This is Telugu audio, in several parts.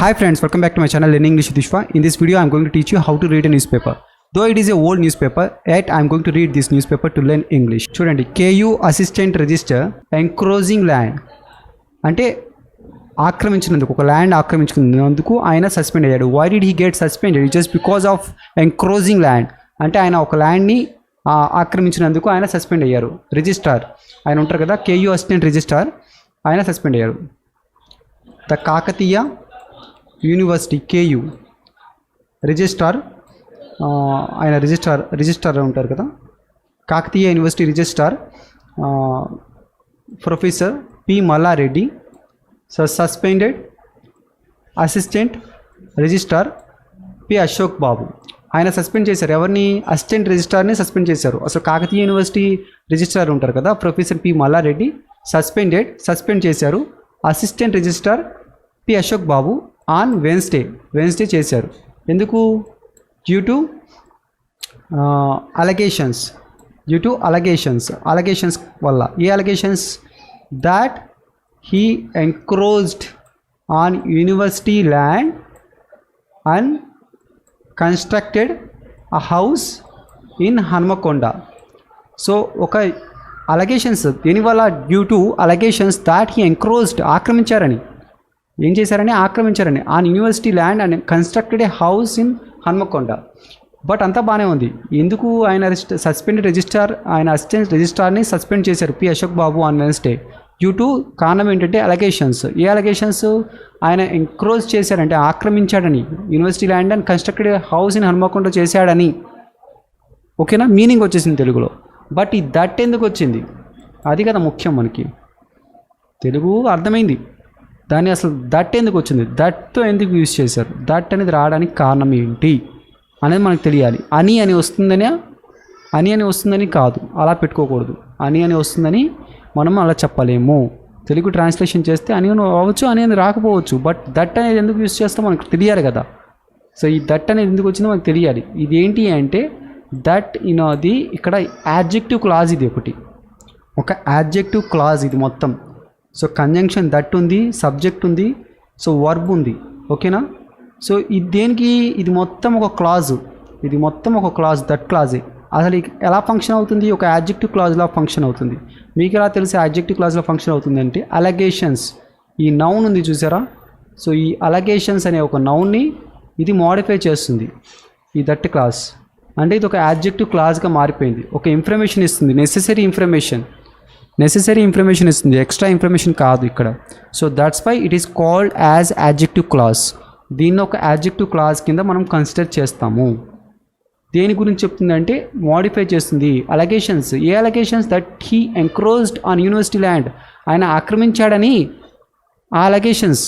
Hi friends, welcome back to my channel Learning English with Vishwa. In this video I am going to teach you how to read a newspaper. Though it is a old newspaper, yet I am going to read this newspaper to learn English. చూడండి, KU assistant register encroaching land అంటే ఆక్రమించినందుకు, ఒక ల్యాండ్ ఆక్రమించుకున్నందుకు ఆయన సస్పెండ్ అయ్యాడు. Why did he get suspended? Just because of encroaching land అంటే ఆయన ఒక ల్యాండ్ని ఆక్రమించినందుకు ఆయన సస్పెండ్ అయ్యారు. రిజిస్ట్రార్ ఆయన ఉంటారు కదా, KU అసిస్టెంట్ రిజిస్ట్రార్, ఆయన సస్పెండ్ అయ్యారు. The Kakatiya university KU registrar, ఆయన రిజిస్ట్రార్ ఉంటారు కదా, Kakatiya university registrar professor P. Mallareddy suspended assistant registrar P. Ashok Babu. ఆయన సస్పెండ్ చేశారు. ఎవరిని? అసిస్టెంట్ రిజిస్ట్రార్ని సస్పెండ్ చేశారు. అసలు కాకతీయ యూనివర్సిటీ రిజిస్ట్రార్ ఉంటారు కదా, ప్రొఫెసర్ P. మల్లారెడ్డి సస్పెండ్ చేశారు assistant registrar P. Ashok Babu on Wednesday చేశారు. ఎందుకు? డ్యూ టు అలగేషన్స్ వల్ల. ఏ allegations? That he encroached on university land and constructed a house in Hanmakonda. So ఒక అలగేషన్స్ దీనివల్ల, due to allegations that he encroached ఆక్రమించారని, ఏం చేశారని? ఆక్రమించారని. On university land and constructed a house in Hanmakonda. But అంతా బాగానే ఉంది. ఎందుకు ఆయన సస్పెండెడ్ రిజిస్ట్రార్, ఆయన అసిస్టెంట్ రిజిస్ట్రార్ని సస్పెండ్ చేశారు P. Ashok Babu on Wednesday due to కారణం ఏంటంటే అలగేషన్స్. ఏ అలగేషన్స్? ఆయన ఎంక్రోచ్ చేశారంటే ఆక్రమించాడని, university land and constructed house in Hanmakonda చేశాడని. ఓకేనా? మీనింగ్ వచ్చేసింది తెలుగులో. బట్ ఈ దట్ ఎందుకు వచ్చింది? అది కదా ముఖ్యం మనకి. తెలుగు అర్థమైంది, దాన్ని అసలు దట్ ఎందుకు వచ్చింది, దట్తో ఎందుకు యూజ్ చేశారు, దట్ అనేది రావడానికి కారణం ఏంటి అనేది మనకు తెలియాలి. అని వస్తుందని కాదు, అలా పెట్టుకోకూడదు. అని వస్తుందని మనం అలా చెప్పలేము. తెలుగు ట్రాన్స్లేషన్ చేస్తే అని అవ్వచ్చు, అని రాకపోవచ్చు. బట్ దట్ అనేది ఎందుకు యూజ్ చేస్తామో మనకు తెలియాలి కదా. సో ఈ దట్ అనేది ఎందుకు వచ్చిందో మనకు తెలియాలి. ఇది ఏంటి అంటే దట్ ఇది ఇక్కడ యాడ్జెక్టివ్ క్లాజ్, ఇది ఒక యాడ్జెక్టివ్ క్లాజ్ ఇది మొత్తం. సో కంజంక్షన్ దట్ ఉంది, సబ్జెక్ట్ ఉంది, సో వర్బ్ ఉంది. ఓకేనా? సో ఇది దేనికి? ఇది మొత్తం ఒక క్లాజు, దట్ క్లాజే. అసలు ఎలా ఫంక్షన్ అవుతుంది? ఒక యాడ్జెక్టివ్ క్లాజ్లో ఫంక్షన్ అవుతుంది. మీకు ఎలా తెలిసి యాడ్జెక్టివ్ క్లాజ్లో ఫంక్షన్ అవుతుంది అంటే, అలగేషన్స్, ఈ నౌన్ ఉంది చూసారా? సో ఈ అలగేషన్స్ అనే ఒక నౌన్ని ఇది మోడిఫై చేస్తుంది, ఈ దట్ క్లాజ్. అంటే ఇది ఒక యాడ్జెక్టివ్ క్లాజ్గా మారిపోయింది. ఒక ఇన్ఫర్మేషన్ ఇస్తుంది, నెసెసరీ ఇన్ఫర్మేషన్ ఇస్తుంది, ఎక్స్ట్రా ఇన్ఫర్మేషన్ కాదు ఇక్కడ. So that's why it is called as adjective clause. దీన్ని ఒక యాడ్జెక్టివ్ క్లాజ్ కింద మనం కన్సిడర్ చేస్తాము. దేని గురించి చెప్తుందంటే మోడిఫై చేస్తుంది. అలగేషన్స్. ఏ allegations? That he encroached on university land, ఆయన ఆక్రమించాడని. ఆ అలగేషన్స్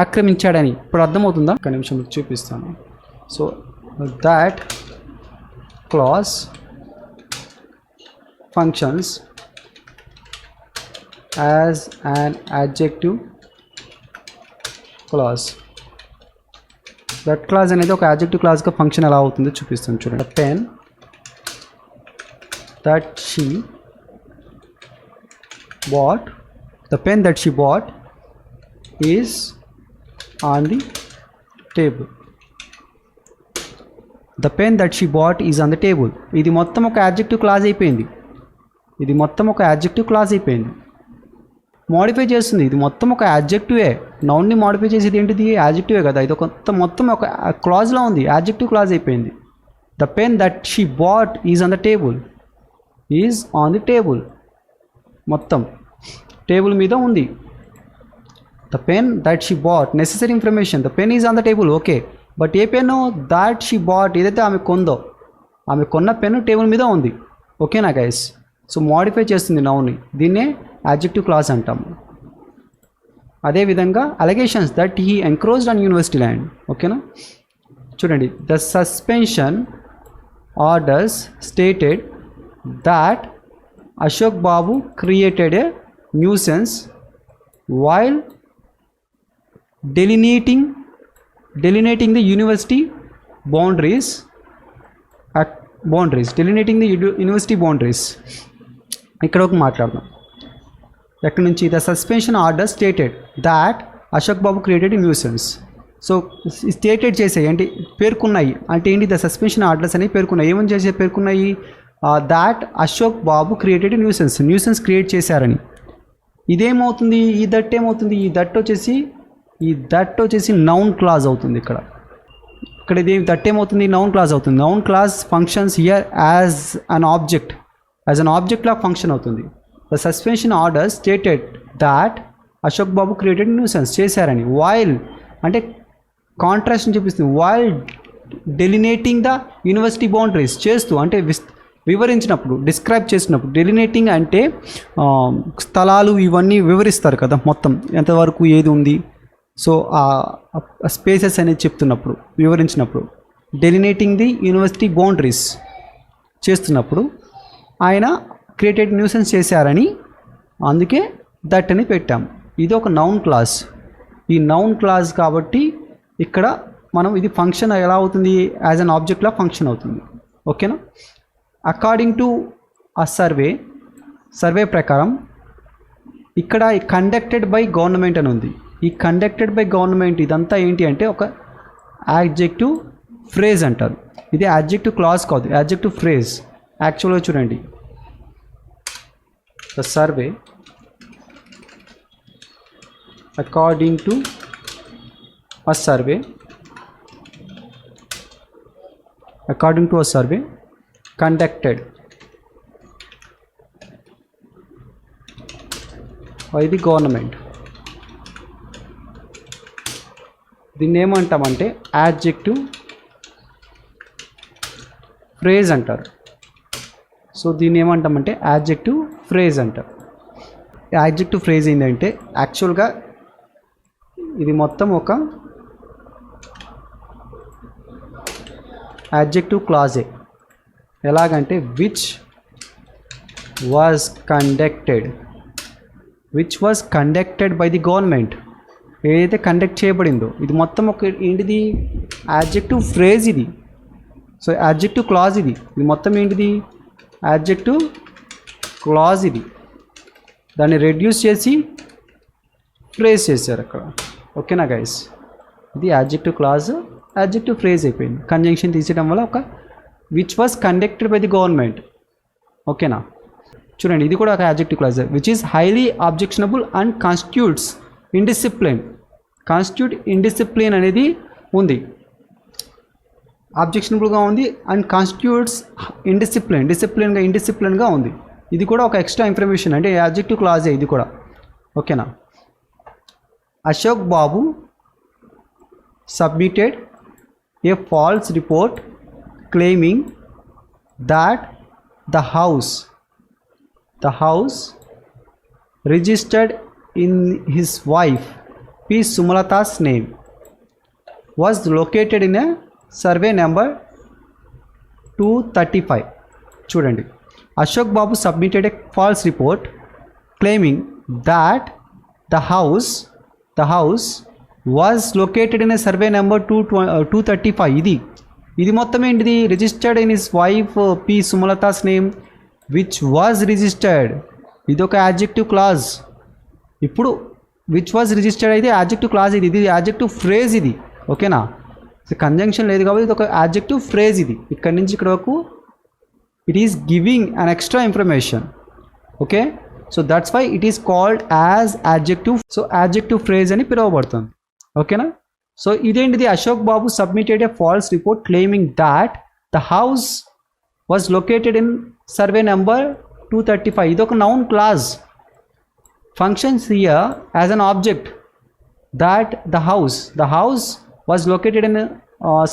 ఆక్రమించాడని ఇప్పుడు అర్థమవుతుందా? ఒక నిమిషం చూపిస్తాను. So that clause functions as an adjective clause. That clause అనేది ఒక యాడ్జెక్టివ్ క్లాజ్గా ఫంక్షన్ ఎలా అవుతుందో చూపిస్తాను చూడండి. The pen that she bought is on the table. The pen that she bought is on the table. ఇది మొత్తం ఒక యాడ్జెక్టివ్ క్లాజ్ అయిపోయింది. మోడిఫై చేస్తుంది. ఇది మొత్తం ఒక యాడ్జెక్టివే. నౌన్ని మోడిఫై చేసేది ఏంటిది? యాడ్జెక్టివే కదా. ఇది మొత్తం ఒక క్లాజ్లో ఉంది, యాడ్జెక్టివ్ క్లాజ్ అయిపోయింది. The pen that she bought is on the table. మొత్తం టేబుల్ మీద ఉంది. The pen that she bought, necessary information, the pen is on the table. Okay, but A pen? That she bought, ఏదైతే ఆమె కొన్న పెన్ను టేబుల్ మీద ఉంది. ఓకేనా గైస్? సో మోడిఫై చేస్తుంది నౌన్ని, దీన్నే యాడ్జెక్టివ్ క్లాజ్ అంటాము. అదేవిధంగా allegations that he encroached on university land. ఓకేనా? చూడండి, the suspension orders stated that Ashok Babu created a nuisance while delineating the university boundaries. ఇక్కడ ఒక మాట్లాడదాం. ఎక్కడి నుంచి? The suspension order stated that Ashok Babu created nuisance. So stated చేసాయి అంటే పేర్కొన్నాయి అంటే ఏంటి, ద సస్పెన్షన్ ఆర్డర్స్ అనేవి పేర్కొన్నాయి. ఏమని చేసే పేర్కొన్నాయి, that Ashok Babu created nuisance create చేశారని. ఇదేమవుతుంది, ఈ దట్ ఏమవుతుంది, ఈ దట్ వచ్చేసి నౌన్ క్లాజ్ అవుతుంది. ఇక్కడ ఇది దట్ ఏమవుతుంది, నౌన్ క్లాజ్ అవుతుంది. Noun clause functions here as an object లా ఫంక్షన్ అవుతుంది. The suspension order stated that Ashok Babu created nuisance చేశారని. వైల్ అంటే కాంట్రాస్ట్ చూపిస్తుంది. While delineating the university boundaries చేస్తూ అంటే వివరించినప్పుడు, డిస్క్రైబ్ చేసినప్పుడు. డెలినేటింగ్ అంటే స్థలాలు ఇవన్నీ వివరిస్తారు కదా, మొత్తం ఎంతవరకు ఏది ఉంది. సో ఆ స్పేసెస్ అనేది చెప్తున్నప్పుడు, వివరించినప్పుడు, డెలినేటింగ్ ది యూనివర్సిటీ బౌండరీస్ చేస్తున్నప్పుడు ఆయన క్రియేటెడ్ న్యూసెన్స్ చేశారని, అందుకే దట్ అని పెట్టాం. ఇది ఒక నౌన్ క్లాజ్. ఈ నౌన్ క్లాజ్ కాబట్టి ఇక్కడ మనం ఇది ఫంక్షన్ ఎలా అవుతుంది, యాజ్ అన్ ఆబ్జెక్ట్లా ఫంక్షన్ అవుతుంది. ఓకేనా. అకార్డింగ్ టు ఆ సర్వే ప్రకారం ఇక్కడ కండక్టెడ్ బై గవర్నమెంట్ అని ఉంది. ఈ కండక్టెడ్ బై గవర్నమెంట్ ఇదంతా ఏంటి అంటే ఒక యాడ్జెక్టివ్ ఫ్రేజ్ అంటారు. ఇది యాడ్జెక్టివ్ క్లాజ్ కాదు, యాడ్జెక్టివ్ ఫ్రేజ్. యాక్చువల్గా చూడండి, the survey according to a survey conducted by the government. దీన్ని ఏమంటామంటే యాడ్జెక్టివ్ ఫ్రేజ్ అంటారు. సో దీన్ని ఏమంటామంటే యాడ్జెక్టివ్ ఫ్రేజ్ అంటారు. యాడ్జెక్టివ్ ఫ్రేజ్ ఏంటంటే యాక్చువల్గా ఇది మొత్తం ఒక యాడ్జెక్టివ్ క్లాజే. ఎలాగంటే which was conducted by the government, ఏదైతే కండక్ట్ చేయబడిందో ఇది మొత్తం ఒక ఏంటిది, యాడ్జెక్టివ్ ఫ్రేజ్ ఇది. సో యాడ్జెక్టివ్ క్లాజ్ ఇది మొత్తం ఏంటిది, యాడ్జెక్టివ్ క్లాజ్ ఇది. దాన్ని రెడ్యూస్ చేసి ఫ్రేజ్ చేశారు అక్కడ. ఓకేనా గైస్, ఇది యాడ్జెక్టివ్ క్లాజ్ యాడ్జెక్టివ్ ఫ్రేజ్ అయిపోయింది. కంజంక్షన్ తీసేయడం వల్ల ఒక which was conducted by the government. ఓకేనా. చూడండి, ఇది కూడా ఒక adjective clause. Which is highly objectionable and constitute indiscipline అనేది ఉంది, ఆబ్జెక్షనబుల్గా ఉంది. అండ్ కాన్స్టిట్యూట్స్ ఇండిసిప్లిన్గా ఉంది. ఇది కూడా ఒక ఎక్స్ట్రా ఇన్ఫర్మేషన్ అంటే యాడ్జెక్టివ్ క్లాజే ఇది కూడా. ఓకేనా. అశోక్ బాబు submitted a false report claiming that the house registered in his wife P. Sumalata's name was located in a survey number 235. చూడండి, అశోక్ బాబు submitted a false report claiming that the house was located in a survey number 235. ఇది మొత్తం ఏంటిది, registered in his wife P Sumalatha's name which was registered. ఇది ఒక యాడ్జెక్టివ్ క్లాజ్. ఇప్పుడు విచ్ వాజ్ రిజిస్టర్డ్ అయితే యాడ్జెక్టివ్ క్లాజ్ ఇది యాడ్జెక్టివ్ ఫ్రేజ్ ఇది. ఓకేనా. కంజంక్షన్ లేదు కాబట్టి ఇది ఒక యాడ్జెక్టివ్ ఫ్రేజ్. ఇది ఇక్కడ నుంచి ఇక్కడ వరకు it is giving an extra information. Okay. So that's why it is called as adjective. So adjective phrase అని పిలువబడుతుంది. ఓకేనా. సో ఇదేంటిది, Ashok Babu submitted a false report claiming that the house was located in survey number 235. ఇది ఒక noun clause. Functions here as an object that the house was located in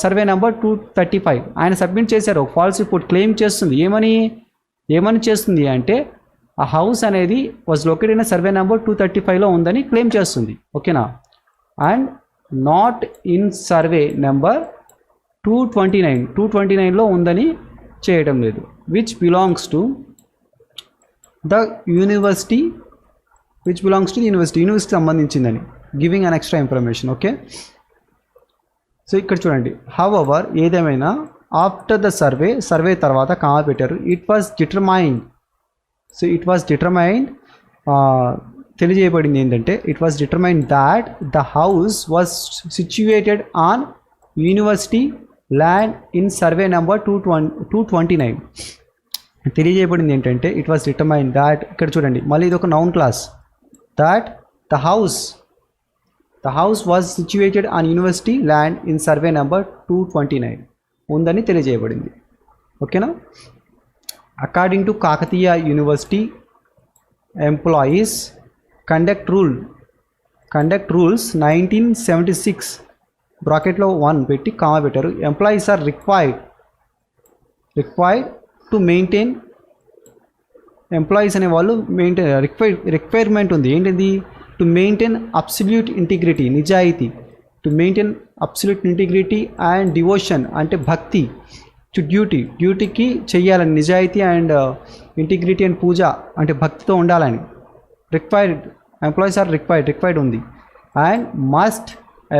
survey number 235. ఆయన సబ్మిట్ చేశారు ఫాల్స్ రిపోర్ట్, క్లెయిమ్ చేస్తుంది. ఏమని చేస్తుంది అంటే ఆ హౌస్ అనేది was located in survey number 235లో ఉందని క్లెయిమ్ చేస్తుంది. ఓకేనా. And not in survey number 229లో ఉందని చేయడం లేదు. Which belongs to the university university సంబంధించిందని giving an extra information. Okay. So ఇక్కడ చూడండి, హౌఎవర్ ఏదేమైనా ఆఫ్టర్ ద సర్వే తర్వాత కామా పెట్టారు. ఇట్ వాజ్ డిటర్మైన్డ్ తెలియజేయబడింది ఏంటంటే it was determine that the house was situated on university land in survey number 229. తెలియజేయబడింది ఏంటంటే ఇట్ వాస్ డిటర్మైన్ దాట్, ఇక్కడ చూడండి మళ్ళీ ఇది ఒక noun clause, that the house was situated on university land in survey number 229 ఉందని తెలియజేయబడింది. ఓకేనా. According to Kakatiya university employees conduct rules 1976 బ్రాకెట్లో 1 పెట్టి కామా పెట్టారు. Employees are required to maintain, employees అనే వాళ్ళు రిక్వైర్మెంట్ ఉంది ఏంటిది, టు మెయింటైన్ అబ్సల్యూట్ ఇంటిగ్రిటీ, నిజాయితీ, to maintain absolute integrity and devotion అంటే భక్తి, టు డ్యూటీకి చెయ్యాలని, నిజాయితీ అండ్ ఇంటిగ్రిటీ అండ్ పూజ అంటే భక్తితో ఉండాలని. ఎంప్లాయీస్ ఆర్ రిక్వైర్డ్ ఉంది. అండ్ మస్ట్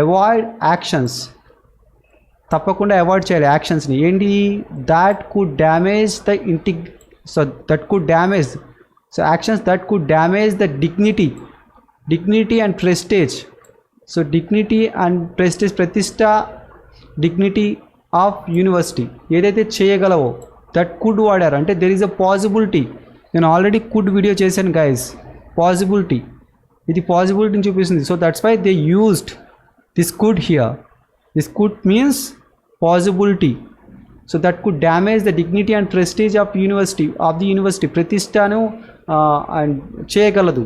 అవాయిడ్ యాక్షన్స్, తప్పకుండా అవాయిడ్ చేయాలి యాక్షన్స్ని. ఏంటి, that could damage the actions that could damage the dignity and prestige. So dignity and prestige, ప్రతిష్ట, డిగ్నిటీ ఆఫ్ యూనివర్సిటీ ఏదైతే చేయగలవో, దట్ కుడ్ వాడారు అంటే దెర్ ఈజ్ అ పాసిబిలిటీ. నేను ఆల్రెడీ కుడ్ వీడియో చేశాను గైస్, పాసిబిలిటీ, ఇది పాసిబిలిటీని చూపిస్తుంది. So that's why they used this could here. This could means possibility. So that could damage the dignity and prestige of the university, ప్రతిష్టను అండ్ చేయగలదు.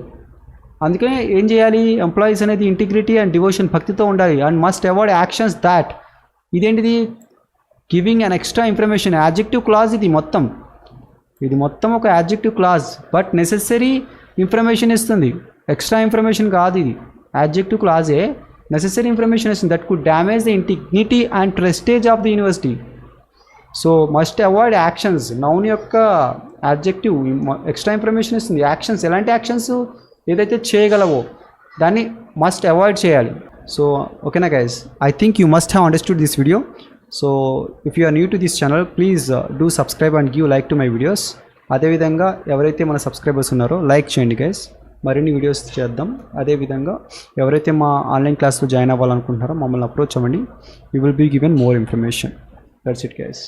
అందుకనే ఏం చేయాలి, ఎంప్లాయీస్ అనేది ఇంటిగ్రిటీ అండ్ డివోషన్, భక్తితో ఉండాలి. And must avoid actions that, ఇదేంటిది, giving an extra information, adjective clause ఇది మొత్తం ఒక adjective clause, but necessary information ఇస్తుంది, ఎక్స్ట్రా ఇన్ఫర్మేషన్ కాదు. ఇది యాడ్జెక్టివ్ క్లాజే, నెసెసరీ ఇన్ఫర్మేషన్ ఇస్తుంది. That could damage the integrity and prestige of the university. So must avoid actions, noun యొక్క యాడ్జెక్టివ్ ఎక్స్ట్రా ఇన్ఫర్మేషన్ ఇస్తుంది. యాక్షన్స్, ఎలాంటి యాక్షన్స్, ఏదైతే చేయగలవో దాన్ని మస్ట్ అవాయిడ్ చేయాలి. సో ఓకేనా guys, I think you must have understood this video. So if you are new to this channel please do subscribe and give like to my videos. అదేవిధంగా ఎవరైతే మన సబ్స్క్రైబర్స్ ఉన్నారో లైక్ చేయండి గైస్, మరిన్ని వీడియోస్ చేద్దాం. అదేవిధంగా ఎవరైతే మా ఆన్లైన్ క్లాస్లో జాయిన్ అవ్వాలనుకుంటున్నారో మమ్మల్ని అప్రోచ్ అవ్వండి. You will be given more information. That's it guys.